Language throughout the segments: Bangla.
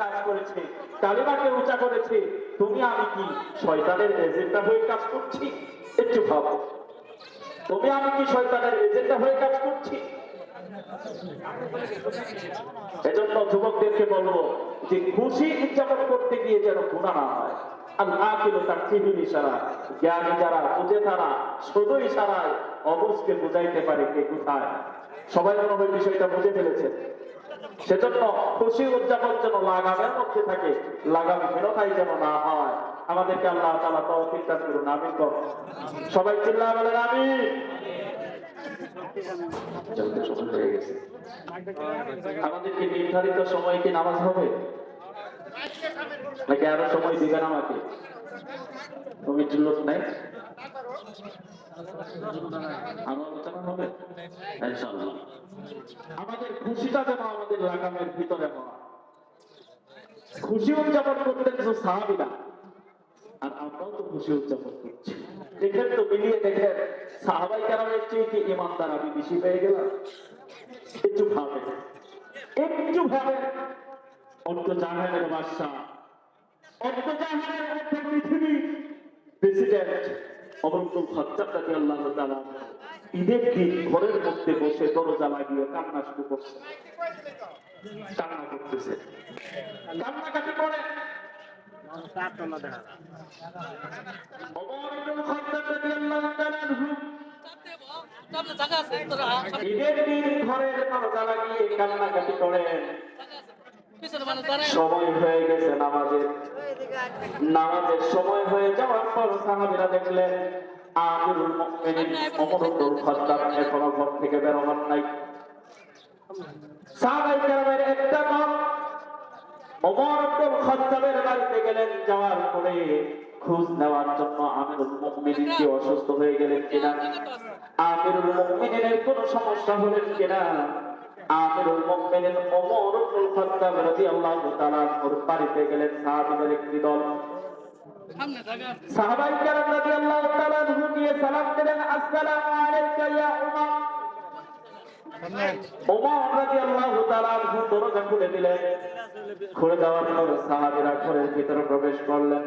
কাজ করেছে, কালিমাকে উঁচা করেছে, তুমি আমি কি শয়তানের এজেন্ডা হয়ে কাজ করছি? একটু ভাবো, তুমি আমি কি শয়তানের এজেন্ডা হয়ে কাজ করছি? এজন্য যুবকদেরকে বলবো যে খুশি উদযাপন করতে গিয়ে যেন গুনাহ না হয়। জ্ঞানী যারা বুঝে তারা শুধু ইশারায় অবুঝকে বুঝাইতে পারে কে কোথায়। সবাই মনে হয় বিষয়টা বুঝে ফেলেছে। সেজন্য খুশি উদযাপন যেন লাগামের মধ্যে থাকে, লাগামহীনতায় যেন না হয়। আমাদেরকে আল্লাহ তাআলা তৌফিক দান করুন, আমিন। সবাই চিল্লায়ে বলেন আমিন। আমাদের কি নির্ধারিত সময় কি নামাজ হবে, নাকি আরো সময় দিবেন আমাকে? কমিটির লোক নাই, আরো আলোচনা হবে ইনশাআল্লাহ। আমাদের খুশিটা যেন আমাদের লাগামের ভিতরে হয়। খুশি উদযাপন করতেন যে সাহাবীরা, আর আমরাও তো খুশি উদযাপন করছি। দেখেন তো, মিলিয়ে দেখেন, সাহাবাই কেরামের চেয়ে কি ইমানদার আমি বেশি পেয়ে গেলাম? একটু ভাবেন, একটু ভাবেন। অন্ত জাহানের বাদশা, অন্ত জাহানের মধ্যে পৃথিবীর প্রেসিডেন্ট ওমর ইবনুল খাত্তাব রাদিয়াল্লাহু তাআলা ঈদের দিন ঘরের মধ্যে বসে দরজা লাগিয়ে কান্না শুরু করছে। কান্না করতেছে, কান্নাকাটি করে। ওমর ইবনুল খাত্তাব রাদিয়াল্লাহু তাআলা ঈদের দিন ঘরের দরজা লাগিয়ে কান্নাকাটি করেন। সময় হয়ে গেছে নামাজের, নামাজের সময় হয়ে যাওয়ার পর সাহাবীরা দেখলেন আমিরুল মুমিনিন ওমর ইবনুল খাত্তাব এখনো ঘর থেকে বের হন নাই। সাহাবায়ে কেরামের একটা দল ওমর ইবনুল খাত্তাবের বাড়িতে গেলেন, যাওয়ার পরে খোঁজ নেওয়ার জন্য আমিরুল মুমিনিন কি অসুস্থ হয়ে গেলেন কিনা, আমিরুল মুমিনিনের কোনো সমস্যা হলেন কিনা। আমিরুল মুমিনিন ওমর ইবনুল খাত্তাব রাদিয়াল্লাহু তাআলা ওর বাড়িতে গেলেন সাহাবীদের একটি দল। সাহাবায়ে কেরাম রাদিয়াল্লাহু তাআলা গিয়ে সালাম দিলেন, আসসালামু আলাইকা ইয়া উমর। ওমর রাদিয়াল্লাহু তাআলা দরজা খুলে দিলেন। খুলে দেওয়ার পর সাহাবীরা ঘরের ভিতরে প্রবেশ করলেন।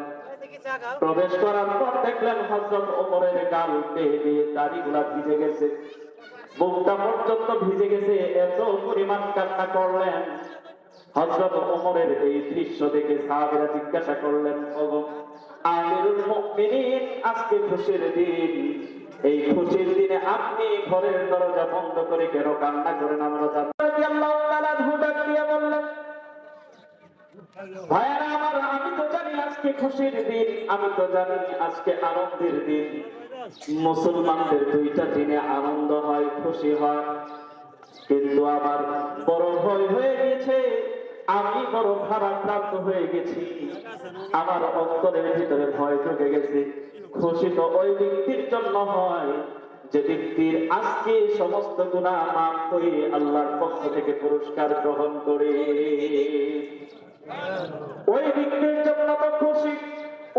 প্রবেশ করার পর দেখলেন হযরত ওমরের গাল বেয়ে দাড়িগুলা ভিজে গেছে, বুকটা পর্যন্ত ভিজে গেছে। এত পরিমাণ কান্না করলেন। হযরত ওমরের এই দৃশ্য দেখে সাহাবীরা জিজ্ঞাসা করলেন, ওগো আমিরুল মুমিনিন, আজকে খুশির দিন, এই খুশির দিনে আপনি ঘরের দরজা বন্ধ করে কেন কান্না করেন? আমরা রাদিয়াল্লাহু তাআলা ডাক দিয়ে বললেন, ভাইরা আমার, আমি তো জানি আজকে খুশির দিন, আমি তো জানি আজকে আনন্দের দিন। মুসলমানদের দুইটা দিনে আনন্দ হয়, খুশি হয়, কিন্তু আমার বড় ভয় হয়ে গেছে, আমি বড় ভারাক্রান্ত হয়ে গেছি। আমার অন্তরের ভিতরে ভয় ঢুকে গেছে। খুশি তো ওই ব্যক্তির জন্য হয় যে ব্যক্তির আজকে সমস্ত গুনাহ মাফ করে আল্লাহর পক্ষ থেকে পুরস্কার গ্রহণ করে। ওই ব্যক্তির জন্য তো খুশি,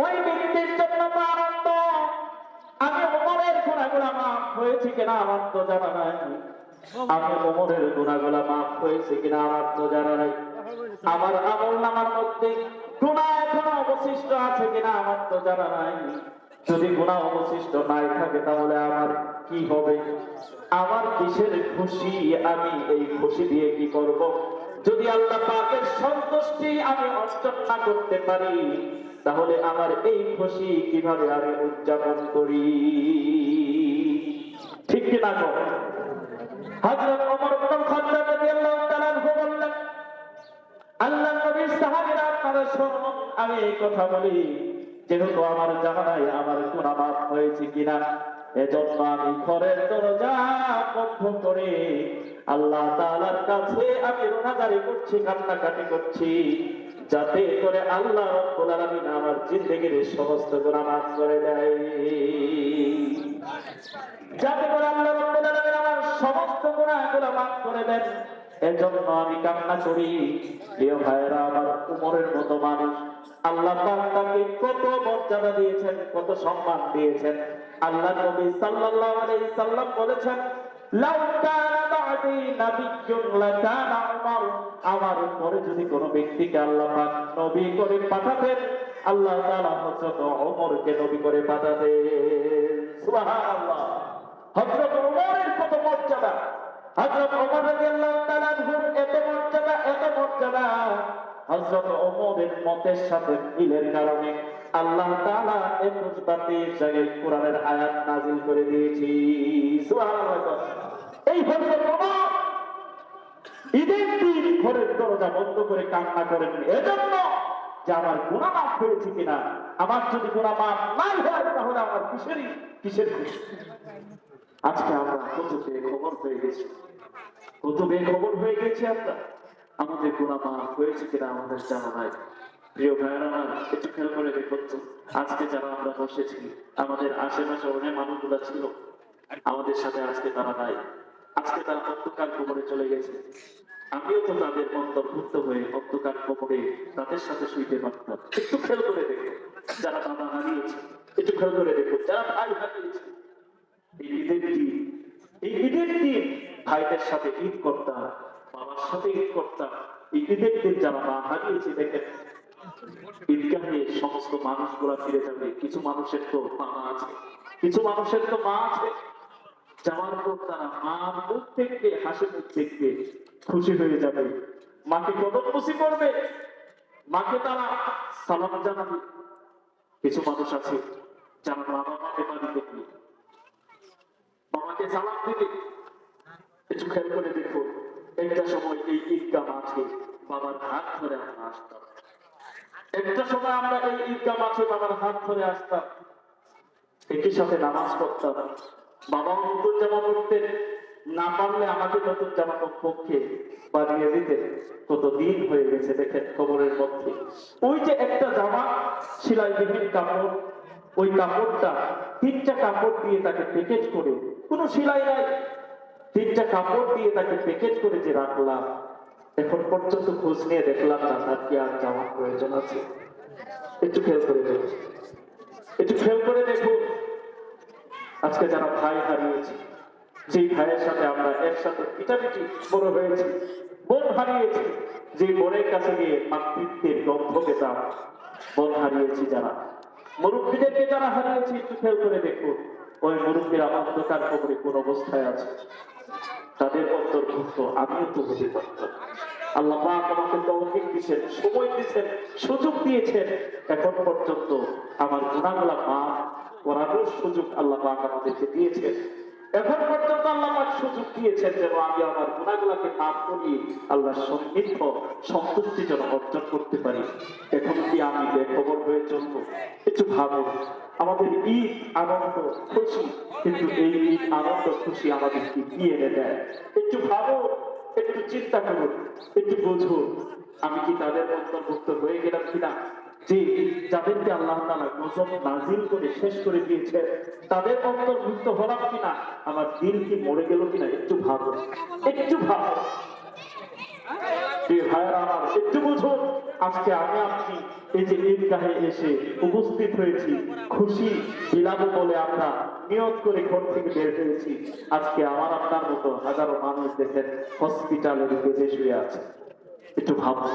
ওই ব্যক্তির জন্য তো আনন্দ। আমি ওমরের গুনাহগুলো মাফ হয়েছে কিনা আমার তো জানা নাই, আমি ওমরের গুনাহগুলো মাফ হয়েছে কিনা আমার তো জানা নাই, আমার আমলনামার মধ্যে গুনাহ এখনো অবশিষ্ট আছে কিনা আমার তো জানা নাই। যদি গুনাহ অবশিষ্ট নাই থাকে তাহলে আমার কি হবে? আমার কিসের খুশি? আমি এই খুশি দিয়ে কি করব? যদি আল্লাহ পাকের সন্তুষ্টি আমি অর্জন না করতে পারি, তাহলে আমার এই খুশি কিভাবে আমি উদযাপন করি? ঠিক কিনা গো? হযরত ওমর ইবনুল খাত্তাব রাদিয়াল্লাহু তাআলা বললেন, আল্লাহর নবীর সাহাবীরা, আপনারা শুনুন, আমি এই কথা বলি, যেহেতু আমার জানা নাই আমার গুনাহ মাফ হয়েছে কিনা, এজন্য আমি ঘরের দরজা বন্ধ করে আল্লাহ তাআলার কাছে আমি রোনাজারি করছি, কান্নাকাটি করছি, যাতে করে আল্লাহ রাব্বুল আলামিন আমার জিন্দেগীর সমস্ত গুনাহ মাফ করে দেয়, যাতে করে আল্লাহ রাব্বুল আলামিন আমার সমস্ত গুনাহগুলো মাফ করে দেন। এজন্য আমি কান্না করি। প্রিয় ভাইরা আমার, উমরের মতো মানুষ আল্লাহ পাক তাকে কত মর্যাদা দিয়েছেন, কত সম্মান দিয়েছেন। আল্লাহ নবী সাল্লাল্লাহু আলাইহি সাল্লাম বলেছেন, লাউ কানা বাদি নাবিয়্যুন লাকানা উমর, আমার পরে যদি কোনো ব্যক্তিকে আল্লাহ পাক নবী করে পাঠাতেন, আল্লাহ তাআলা হযরত ওমরকে নবী করে পাঠাতেন। সুবহানাল্লাহ। হযরত ওমরের কত মর্যাদা, হযরত ওমর রাদিয়াল্লাহু তাআলা আনহুর এত মর্যাদা, এত মর্যাদা। হযরত ওমরের মতের সাথে মিলের কারণে আল্লাহ তাআলা 21 জায়গায় কোরআনের আয়াত নাযিল করে দিয়েছি। সুবহানাল্লাহ। এই হযরত ওমর ঈদের দিন ঘরের দরজা বন্ধ করে কান্না করেন এজন্য যে আমার গুনাহ মাফ হয়েছে কিনা। আমার যদি গুনাহ মাফ নাই হয় তাহলে আমার কিসের খুশি। আজকে আমরা কত বেখবর হয়ে গেছি, কত বেখবর হয়ে গেছি আমরা। আমাদের গুনাহ মাফ হয়েছে কিনা আমাদের জানা নাই। প্রিয় ভাইয়েরা আমার, একটু খেয়াল করে দেখুন তো, আজকে যারা আমরা বসেছি, আমাদের আশেপাশে অনেক মানুষগুলা ছিল, আমাদের সাথে আজকে তারা নাই। আজকে তারা অন্ধকার কবরে চলে গেছে। আমিও তো তাদের অন্তর্ভুক্ত হয়ে অন্ধকার কবরে তাদের সাথে শুইতে পারতাম। একটু খেয়াল করে দেখো, যারা বাবা হারিয়েছে, একটু খেয়াল করে দেখো, যারা ভাই হারিয়েছে। এই ঈদের দিন ভাইদের সাথে ঈদ করতাম, বাবার সাথে ঈদ করতাম। এই ঈদের দিন যারা মা হারিয়েছে, দেখেন ঈদগাহে সমস্ত মানুষগুলা ফিরে যাবে। কিছু মানুষের তো মা আছে, কিছু মানুষের তো মা আছে, যাওয়ার পর তারা মার মুখ থেকে হাসি মুখ দেখবে, খুশি হয়ে যাবে, মাকে কদমবুসি করবে, মাকে তারা সালাম জানাবে। কিছু মানুষ আছে যারা মা বাবাকে বাড়িতে নিয়ে বাবাকে সালাম দিবে। একটু খেয়াল করে দেখো, একটা সময় এই ঈদগাহ মাঠে বাবার হাত ধরে আমরা আসতাম, একটা সময় আমরা এই ঈদগাহ মাঠে বাবার হাত ধরে আসতাম, একই সাথে নামাজ পড়তাম। বাবা নতুন জামা পড়তেন, না পারলে আমাকে নতুন জামা পক্ষে বানিয়ে দিতেন। কত দিন হয়ে গেছে দেখেন কবরের মধ্যে। ওই যে একটা জামা সেলাইবিহীন কাপড়, ওই কাপড়টা 3টা কাপড় দিয়ে তাকে প্যাকেজ করে, কোনো সেলাই নাই, 3টা কাপড় দিয়ে তাকে প্যাকেজ করে যে রাখলাম, এখন পর্যন্ত খোঁজ নিয়ে দেখলাম না তার কি আর জামার প্রয়োজন আছে। একটু খেয়াল করে দেখো, একটু খেয়াল করে দেখো, আজকে যারা ভাই হারিয়েছে, যেই ভাইয়ের সাথে আমরা একসাথে পিটাপিটি বড় হয়েছি, বোন হারিয়েছি, যে বোনের কাছে গিয়ে মাতৃত্বের গন্ধ পেতাম, বোন হারিয়েছি যারা, মুরব্বীদেরকে যারা হারিয়েছি, একটু খেয়াল করে দেখো, ওই মুরব্বীরা অন্ধকার কবরে কোন অবস্থায় আছে। তাদের অন্তর্ভুক্ত আমিও তো হতে পারতাম। আল্লাহ পাক আমাকে তৌফিক দিয়েছেন, সময় দিয়েছেন, সুযোগ দিয়েছেন। এখন পর্যন্ত আমার গুনাহগুলো মাফ করার সুযোগ আল্লাহ পাক আমাদেরকে দিয়েছেন। এখন পর্যন্ত আল্লাহ পাক সুযোগ দিয়েছেন যেন আমি আমার গুনাহগুলোকে মাফ করি, আল্লাহর সন্নিধ্য সন্তুষ্টি যেন অর্জন করতে পারি। এখন কি আমি বেখবর হয়ে চলবো? একটু ভাবো, আমাদের ঈদ আনন্দ খুশি, কিন্তু এই ঈদ আনন্দ খুশি আমাদেরকে কি এনে দেয়? একটু ভাবো, একটু চিন্তা করুন, একটু বুঝুন, আমি কি তাদের অন্তর্ভুক্ত হয়ে গেলাম কিনা, যে যাদেরকে আল্লাহ তাআলা গজব নাযিল করে শেষ করে দিয়েছে, তাদের অন্তর্ভুক্ত হলাম কিনা, আমার দিল কি মরে গেল কিনা? একটু ভাবো, একটু ভাবো। ভাইয়েরা আমার, একটু বুঝুন, আজকে আমি আপনি এই যে ঈদগাহে এসে উপস্থিত হয়েছি, খুশি বিলাবো বলে আমরা নিয়ত করে ঘর থেকে বের হয়েছি। আজকে আমার আপনার মতো হাজারো মানুষ দেখেন হসপিটালের বেডে শুয়ে আছে। একটু ভাবুন,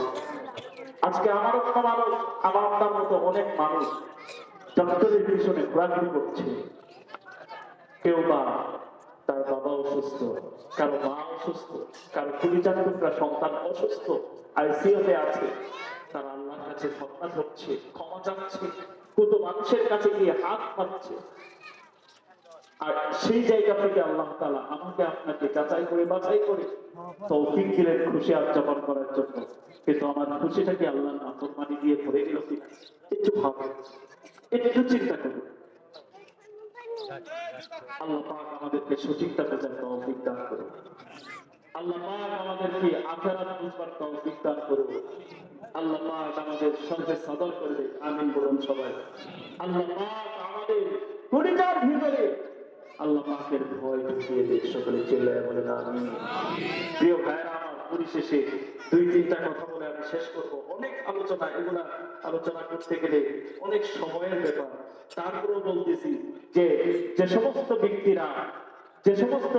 আজকে আমার মানুষ, আমার আপনার মতো অনেক মানুষ ডক্টরের পিছনে ঘোরাঘুরি করছে। কেউ বা তার বাবা অসুস্থ, কারো মা অসুস্থ, কারো পরিচার টুকরা সন্তান অসুস্থ, আইসিইউতে আছে, তারা আল্লাহর কাছে ক্ষমা করছে, ক্ষমা চাচ্ছে, কত মানুষের কাছে গিয়ে হাত পাচ্ছে। আর সেই জায়গা থেকে আল্লাহ তাআলা আমাকে আপনাকে যাচাই করে বাছাই করে তৌফিক দিলেন খুশি উদযাপন করার জন্য। কিন্তু আমার খুশিটাকে আল্লাহর নাফরমানি দিয়ে ভরে গেল কিনা? একটু ভাবুন, একটু চিন্তা করুন। আল্লাহ পাক আমাদেরকে সঠিকটা বোঝার তৌফিক দান করুন। আল্লাহ পাক আমাদেরকে আখিরাত বুঝবার তৌফিক দান করুন। আল্লাহ পাক আমাদের সর্বে সদর করবে, আমিন বলুন সবাই। আল্লাহ পাক আমাদের পরিচার ভিতরে আল্লাহ পাকের ভয় ঢুকিয়ে দেয়, সকলে চিল্লায় বলেন আমিন। প্রিয় ভাইরা আমার, পরিশেষে 2-3টা কথা বলে আমি শেষ করবো। অনেক আলোচনা, এগুলা আলোচনা করতে গেলে অনেক সময়ের ব্যাপার। তারপরেও বলতেছি যে যে সমস্ত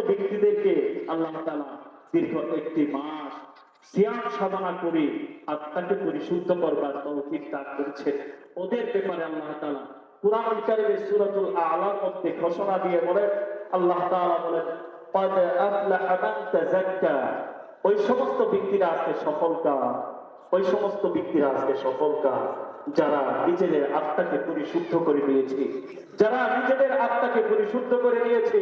ব্যক্তিদেরকে আল্লাহ তাআলা দীর্ঘ একটি মাস সিয়াম সাধনা করে আত্মাকে পরিশুদ্ধ করবার তৌফিক দান করেছেন। ওদের ব্যাপারে আল্লাহ তাআলা কুরআনুল কারীমের সূরাতুল আ'লার মধ্যে ঘোষণা দিয়ে বলেন, আল্লাহ তাআলা বলেন, ক্বাদ আফলাহা মান তাযাক্কা। ওই সমস্ত ব্যক্তিরা আজকে সফলকাম, ওই সমস্ত ব্যক্তিরা আজকে সফলকাম যারা নিজেদের আত্মাকে পরিশুদ্ধ করে নিয়েছে, যারা নিজেদের আত্মাকে পরিশুদ্ধ করে নিয়েছে।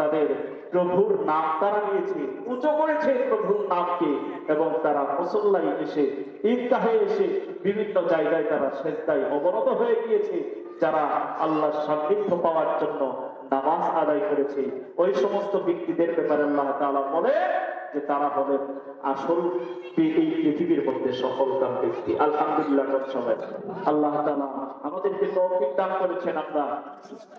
তাদের প্রভুর নাম তারা নিয়েছে, উঁচু করেছে প্রভুর নামকে, এবং তারা মুসল্লায় এসে, ঈদগাহে এসে বিভিন্ন জায়গায় তারা সেজদায় অবনত হয়ে গিয়েছে। যারা আল্লাহর সান্নিধ্য পাওয়ার জন্য নামাজ আদায় করেছে, ওই সমস্ত ব্যক্তিদের ব্যাপারে আল্লাহ তাআলা বলে যে তারা হলেন আসল এই পৃথিবীর মধ্যে সফলকাম ব্যক্তি। আলহামদুলিল্লাহ। সবাই আল্লাহ তাআলা আমাদেরকে তৌফিক দান করেছেন। আমরা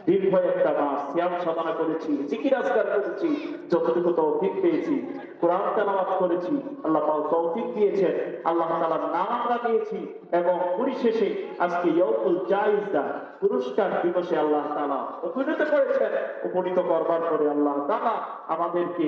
দীর্ঘ একটা মাস সিয়াম সাধনা করেছি, জিকির আজকার করেছি, যতটুকু তৌফিক পেয়েছি, কোরআন তেলাওয়াত করেছি, আল্লাহ পাক তৌফিক দিয়েছেন, আল্লাহ তাআলার নাম আমরা নিয়েছি, এবং পরিশেষে আজকে ইয়াউমুল জায়েজা পুরস্কার দিবসে আল্লাহ তাআলা উপনীত করেছেন। উপনীত করবার পরে আল্লাহ তাআলা আমাদেরকে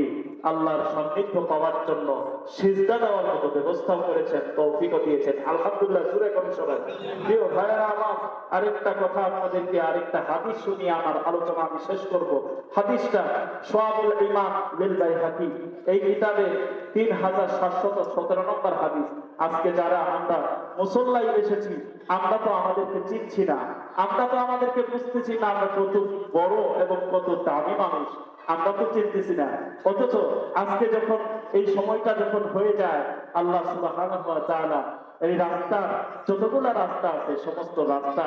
আল্লাহর সান্নিধ্য পাওয়ার জন্য সিজদা দেওয়ার মতো ব্যবস্থা করেছেন, তৌফিকও দিয়েছেন। আলহামদুলিল্লাহ। জোরে করে সবাই। প্রিয় ভাইয়েরা আমার, আরেকটা কথা আপনাদেরকে, আরেকটা হাদিস শুনিয়ে আমার আলোচনা আমি শেষ করব। হাদিসটা শুআবুল ঈমান লিল বাইহাকী এই কিতাবে 3717 নম্বর হাদিস। আজকে যারা আমরা মুসল্লায় এসেছি, আমরা তো আমাদেরকে চিনছি না, আমরা তো আমাদেরকে বুঝতেছি না আমরা কত বড় এবং কত দামি মানুষ, আমরা তো চিনতেছি না। অথচ আজকে যখন এই সময়টা যখন হয়ে যায়, আল্লাহ সুবহানাহু ওয়া তাআলা এই রাস্তার যতগুলো রাস্তা আছে সমস্ত রাস্তা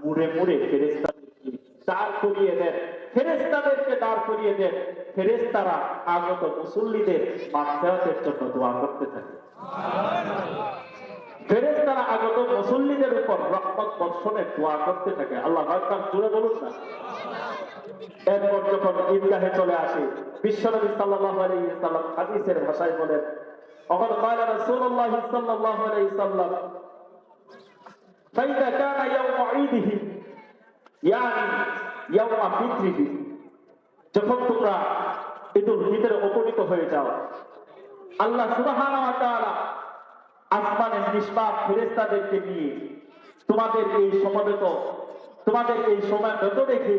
মুড়ে মুড়ে ফেরেশতাদেরকে দাঁড় করিয়ে দেন, ফেরেশতাদেরকে দাঁড় করিয়ে দেন। ফেরেশতারা আগত মুসল্লিদের মাগফিরাতের জন্য দোয়া করতে থাকে। ফেরেশতারা আগত মুসল্লিদের উপর রহমত বর্ষণের দোয়া করতে থাকে। আল্লাহু আকবার। জোরে বলুন না। এরপর যখন ঈদগাহে চলে আসে, বিশ্বনবী সাল্লাল্লাহু আলাইহি ওয়াসাল্লাম হাদিসের ভাষায় বলেন, وقد قال رسول الله صلى الله عليه وسلم فإذا كان يوم عيده يعني يوم فطره, যখন তোমরা ঈদুল ফিতরে উপনীত হয়ে যাও, আল্লাহ সুবহানাহু ওয়া তাআলা আসমানের নিষ্পাপ ফেরেশতাদেরকে নিয়ে তোমাদের এই সমবেত, তোমাদের এই সমবেত দেখে,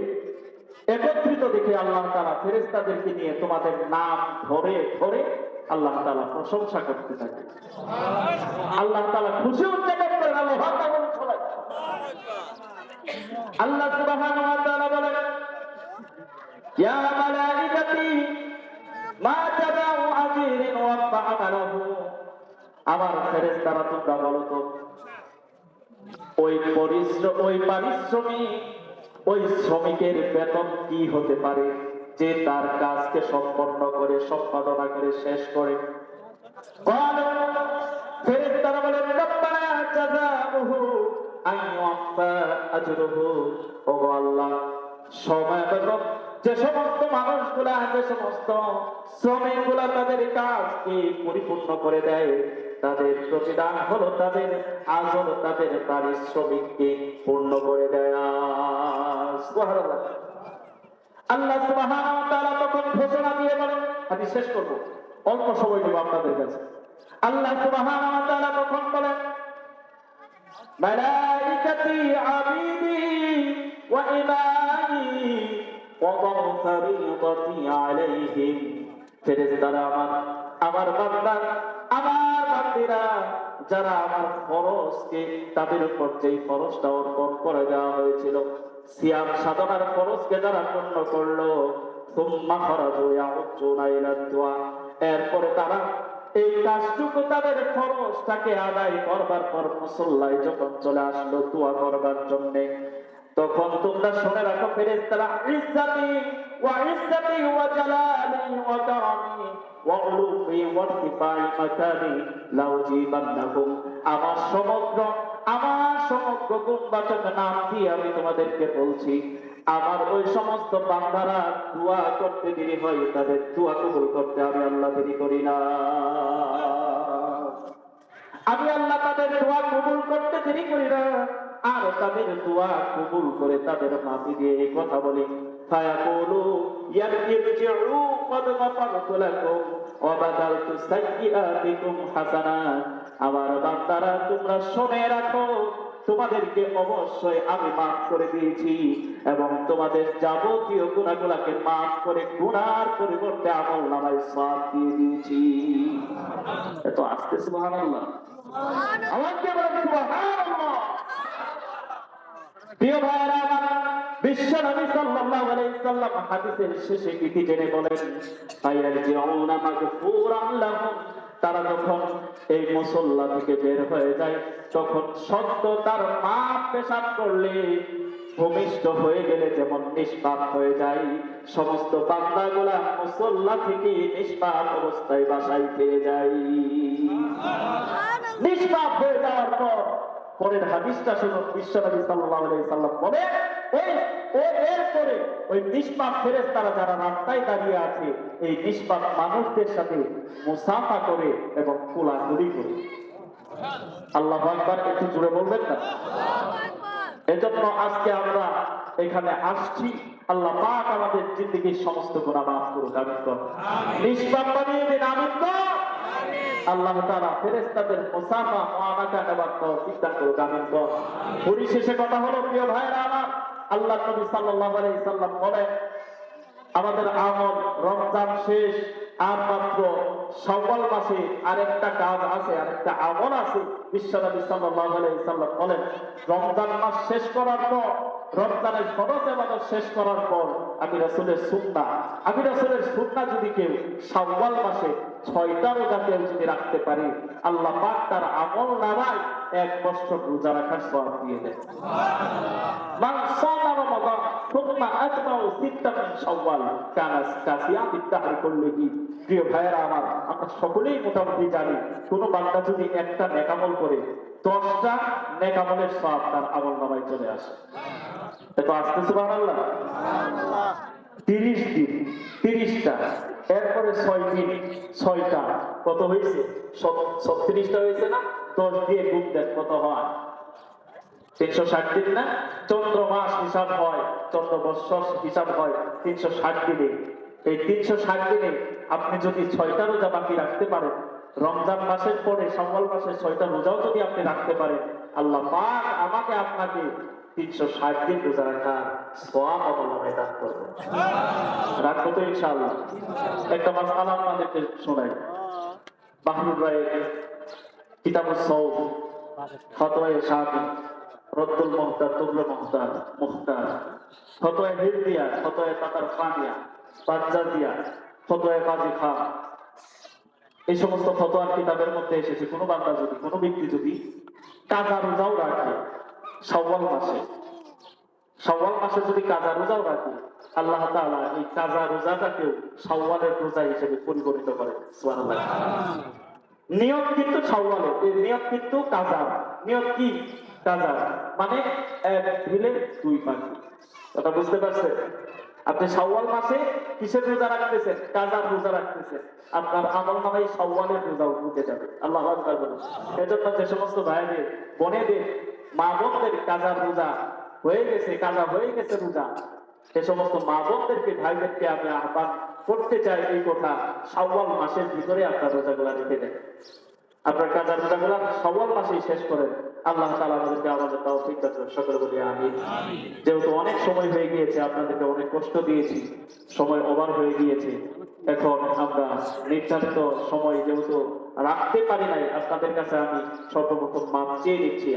একত্রিত দেখে আল্লাহ তাআলা ফেরেশতাদেরকে নিয়ে তোমাদের নাম ধরে ধরে আল্লাহ তাআলা প্রশংসা করতে থাকে। আল্লাহ তাআলা খুশি উদযাপন করেন। আল্লাহু আকবার। সবাই আল্লাহ সুবহানাহু ওয়া তাআলা বলেন, ইয়া মালাইকাতি মা তাদাউ আজরিন ওয়া ফাআলাহু। আমার ফেরেশতারা তোমরা বলো তো, ওই পরিশ্রম, ওই পারিশ্রমিক, ওই শ্রমিকের বেতন কি হতে পারে যে তার কাজকে সম্পন্ন করে, সম্পাদনা করে শেষ করে? ফেরেশতারা বলেন, রব্বানা জাযাউহু আইয়ুফা আজরুহু। ওগো আল্লাহ, সময় বেতন যে সমস্ত মানুষগুলা, যে সমস্ত শ্রমিকগুলা তাদের কাজকে পরিপূর্ণ করে দেয়, তাদের প্রতিদান হলো তাদের আজর, তাদের পারিশ্রমিককে পূর্ণ করে দেয়। সুবহানাল্লাহ। আল্লাহ সুবহানাহু ওয়া তাআলা তখন ঘোষণা দিয়ে বলেন, আমি শেষ করব, অল্প সময় দেব আপনাদের কাছে। আল্লাহ সুবহানাহু ওয়া তাআলা তখন বলেন, মালাইকাতি আবিদি ওয়া ইমানি ওয়া ফারিদাতি আলাইহিম। ফেরেশতারা আমার বান্দা, আমার বান্দিরা, যারা আমার ফরজকে, তাদের উপর যেই ফরজটা অর্পণ করে দেওয়া হয়েছিল, সিয়াম সাধনার ফরজকে যারা পূর্ণ করলো, সুম্মা খারাজু ইয়াউজুনা ইলা দুআ, এরপরে তারা এই কাজটুকু তাদের ফরজটাকে আদায় করবার পর মুসল্লায় যখন চলে আসলো দোয়া করবার জন্য, তখন তোমরা শুনে রাখো ফেরেশতারা, ইজ্জাতি ওয়া জালালি ওয়া কারামি ওয়া উলুফি ওয়া ইরতিফাই মাকানি লাউজিবান্নাহুম। আমার সমগ্র গুণবাচক নাম দিয়ে আমি তোমাদেরকে বলছি, আমার ওই সমস্ত বান্দারা দোয়া করতে দেরি হয়, তাদের দোয়া কবুল করতে আমি আল্লাহ দেরি করি না। আমি আল্লাহ তাদের দোয়া কবুল করতে দেরি করি না, আর তাদের দোয়া কবুল করে তাদের মাটি দিয়ে এই কথা বলি, ফায়াকুলু ইয়ারজিউ ক্বাদ গাফারতু লাকুম ওয়া বাদালতু সাইয়্যাতিকুম হাসানাত। আমার বান্দারা তোমরা শুনে রাখো, তোমাদেরকে অবশ্যই আমি মাফ করে দিয়েছি এবং তোমাদের যাবতীয় গুনাহগুলোকে মাফ করে গুনার পরিবর্তে আমলনামায় সওয়াব দিয়ে দিয়েছি। এত আস্তে সুবহানাল্লাহ, আওয়াজ দিয়ে বলেন সুবহানাল্লাহ। প্রিয় ভাইরা আমার, বিশ্ব নবী সাল্লাল্লাহু আলাইহি সাল্লাম হাদিসের শেষে কি জেনে বলেন, ফায়ারজিউনা মাগফুরান লাহুম। তারা যখন এই মুসল্লা থেকে বের হয়ে যায়, তখন সত্য তার পাপ পেশাব করলে, ভূমিষ্ঠ হয়ে গেলে যেমন নিষ্পাপ হয়ে যায়, সমস্ত বান্দাগুলা মুসল্লা থেকে নিষ্পাপ অবস্থায় বাসায় ফিরে যায়। নিষ্পাপ হয়ে যাওয়ার পর পরের হাদিসটা শুনুন, বিশ্বনবী সাল্লাল্লাহু আলাইহি সাল্লাম বলে, এরপরে ওই নিষ্পাপ ফেরেশতারা যারা রাস্তায় দাঁড়িয়ে আছে, এই নিষ্পাপ মানুষদের সাথে মুসাফা করে এবং কোলাকুলি করে। আল্লাহু আকবার, একটু জোরে বলবেন না? এজন্য আজকে আমরা এখানে আসছি, আল্লাহ পাক আমাদের জিন্দেগীর সমস্ত গুনাহ মাফ করুন, আমিন করুন। নিষ্পাপ বানিয়ে দিন, আমিন করুন। আল্লাহ তাআলা ফেরেশতাদের মুসাফা মুআনাকা নেবার তৌফিক দান করুন, আমিন করুন। পরিশেষে কথা হলো, প্রিয় ভাইরা আমার, আল্লাহ নবী সাল্লাল্লাহু আলাইহি সাল্লাম বলেন, আমাদের আমল রমজান শেষ, আর মাত্র শাওয়াল মাসে আরেকটা কাজ আছে, আরেকটা আমল আছে। বিশ্বনবী সাল্লাল্লাহু আলাইহি সাল্লাম বলেন, রমজান মাস শেষ করার পর, রমজানের ফরজ ইবাদত শেষ করার পর আমি রাসূলের সুন্নাহ যদি কেউ শাওয়াল মাসে 6টা রোজা কেউ যদি রাখতে পারে, আল্লাহ পাক তার আমল নামায় 1 বছর রোজা রাখার সওয়াব দিয়ে দেন। মান সামা রমাদান সুম্মা আতবাউ সিত্তান মিন শাওয়াল কানা কাসিয়ামিদ দাহরি কুল্লিহি। প্রিয় ভাইরা আমার, আমরা সকলেই মোটামুটি জানি, কোন বান্দা যদি একটা নেক আমল করে, 10টা নেক আমলের সওয়াব তার আমল নামায় চলে আসে। এত আস্তে সুবহানাল্লাহ। 30 দিন 30টা, এরপরে 6 দিন 6টা, কত হয়েছে? 36টা হয়েছে না? 10 দিয়ে গুণ দেন, কত হয়? 360 দিন না? চন্দ্র মাস হিসাব হয়, চন্দ্র বৎসর হিসাব হয় 360 দিনে। এই 360 দিনে আপনি যদি 6টা রোজা বাকি রাখতে পারেন, রমজান মাসের পরে শাওয়াল মাসের 6টা রোজাও যদি আপনি রাখতে পারেন, আল্লাহ পাক আমাকে আপনাকে 360 দিন রোজা রাখার সওয়াব আল্লাহ দান করবেন। রাখবো তো ইনশাআল্লাহ। একটা মাসআলা আপনাদেরকে শোনাই। বাহরুর রায়ের কিতাবুস সাওম, ফতোয়ায়ে শাফি, রদ্দুল মুহতার, তুবলুল মুখতার, ফতোয়ায়ে হিরদিয়া, ফতোয়ায়ে তাতার খানিয়া, বাজ্জাজিয়া, ফতোয়ায়ে কাজী খান, এই সমস্ত ফতোয়ার কিতাবের মধ্যে এসেছে, কোনো বান্দা যদি, কোনো ব্যক্তি যদি কাজা রোজাও রাখে শাওয়াল মাসে যদি কাজা রোজাও রাখে, আল্লাহ তাআলা এই কাজা রোজাটাকেও শাওয়ালের রোজা হিসেবে পরিগণিত করেন। সুবহানাল্লাহ। নিয়ত কিন্তু শাওয়ালের, এই নিয়ত কিন্তু কাজা। নিয়ত কি? কাজা মানে 1 ঢিলে 2 পাখি। কথা বুঝতে পারছেন? আপনি শাওয়াল মাসে কিসের রোজা রাখতেছেন? কাজার রোজা রাখতেছেন, আপনার আমল নামায় শাওয়ালের রোজা উঠে যাবে। আল্লাহু আকবার বলুন। এজন্য যে সমস্ত ভাইদের, বোনেদের, মা বোনদের কাজার রোজা হয়ে গেছে, কাজা হয়ে গেছে রোজা, সে সমস্ত মা বোনদেরকে, ভাইদেরকে আমি আহ্বান করতে চাই, এই কথা, শাওয়াল মাসের ভিতরে আপনার রোজাগুলা রেখে দেন। আপনার কাজার রোজাগুলা শাওয়াল মাসেই শেষ করেন। আল্লাহ তাআলা আমাদেরকে আমাদের তৌফিক দান করুন, সকলে বলি আমিন। যেহেতু অনেক সময় হয়ে গিয়েছে, আপনাদেরকে অনেক কষ্ট দিয়েছি, সময় ওভার হয়ে গিয়েছে, এখন আমরা নির্ধারিত সময় যেহেতু রাখতে পারি নাই, আপনাদের কাছে আমি সর্বপ্রথম মাপ চেয়ে নিচ্ছি।